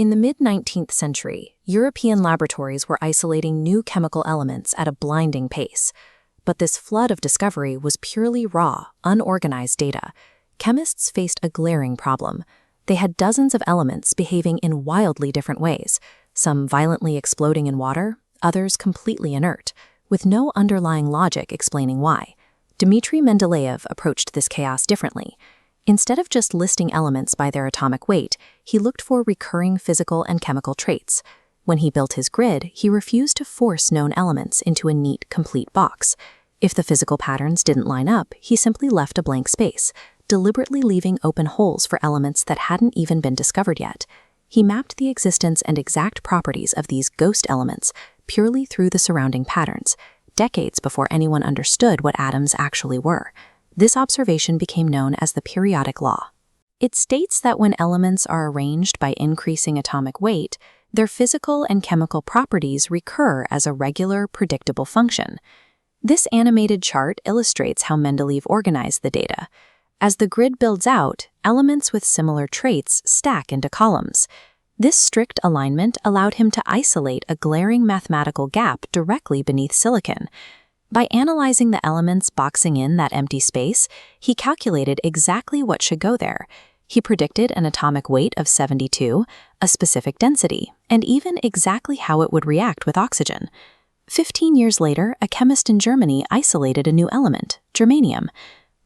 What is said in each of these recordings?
In the mid-19th century, European laboratories were isolating new chemical elements at a blinding pace. But this flood of discovery was purely raw, unorganized data. Chemists faced a glaring problem. They had dozens of elements behaving in wildly different ways, some violently exploding in water, others completely inert, with no underlying logic explaining why. Dmitri Mendeleev approached this chaos differently. Instead of just listing elements by their atomic weight, he looked for recurring physical and chemical traits. When he built his grid, he refused to force known elements into a neat, complete box. If the physical patterns didn't line up, he simply left a blank space, deliberately leaving open holes for elements that hadn't even been discovered yet. He mapped the existence and exact properties of these ghost elements purely through the surrounding patterns, decades before anyone understood what atoms actually were. This observation became known as the periodic law. It states that when elements are arranged by increasing atomic weight, their physical and chemical properties recur as a regular, predictable function. This animated chart illustrates how Mendeleev organized the data. As the grid builds out, elements with similar traits stack into columns. This strict alignment allowed him to isolate a glaring mathematical gap directly beneath silicon. By analyzing the elements boxing in that empty space, he calculated exactly what should go there. He predicted an atomic weight of 72, a specific density, and even exactly how it would react with oxygen. 15 years later, a chemist in Germany isolated a new element, germanium.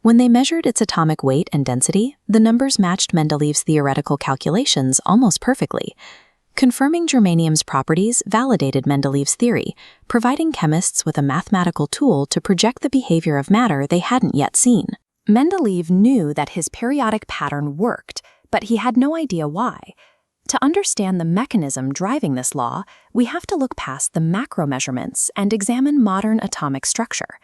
When they measured its atomic weight and density, the numbers matched Mendeleev's theoretical calculations almost perfectly. Confirming germanium's properties validated Mendeleev's theory, providing chemists with a mathematical tool to project the behavior of matter they hadn't yet seen. Mendeleev knew that his periodic pattern worked, but he had no idea why. To understand the mechanism driving this law, we have to look past the macro measurements and examine modern atomic structure.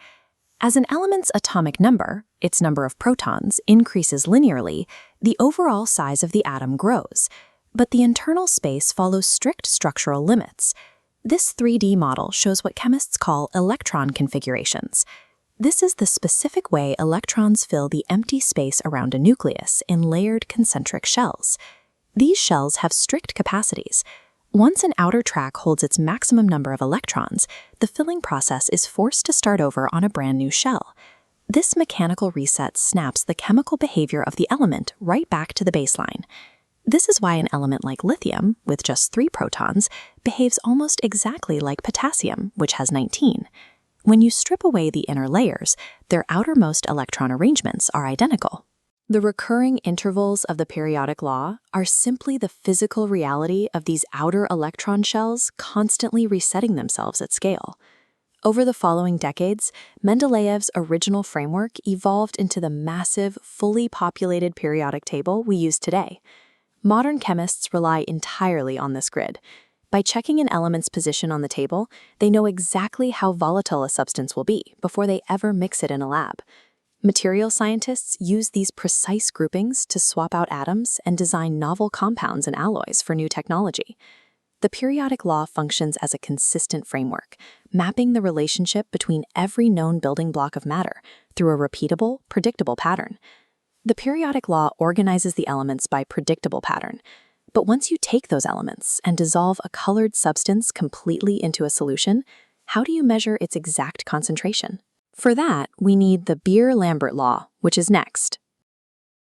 As an element's atomic number, its number of protons, increases linearly, the overall size of the atom grows. But the internal space follows strict structural limits. This 3D model shows what chemists call electron configurations. This is the specific way electrons fill the empty space around a nucleus in layered concentric shells. These shells have strict capacities. Once an outer track holds its maximum number of electrons, the filling process is forced to start over on a brand new shell. This mechanical reset snaps the chemical behavior of the element right back to the baseline. This is why an element like lithium, with just 3 protons, behaves almost exactly like potassium, which has 19. When you strip away the inner layers, their outermost electron arrangements are identical. The recurring intervals of the periodic law are simply the physical reality of these outer electron shells constantly resetting themselves at scale. Over the following decades, Mendeleev's original framework evolved into the massive, fully populated periodic table we use today. Modern chemists rely entirely on this grid. By checking an element's position on the table, they know exactly how volatile a substance will be before they ever mix it in a lab. Material scientists use these precise groupings to swap out atoms and design novel compounds and alloys for new technology. The periodic law functions as a consistent framework, mapping the relationship between every known building block of matter through a repeatable, predictable pattern. The periodic law organizes the elements by predictable pattern. But once you take those elements and dissolve a colored substance completely into a solution, how do you measure its exact concentration? For that, we need the Beer-Lambert law, which is next.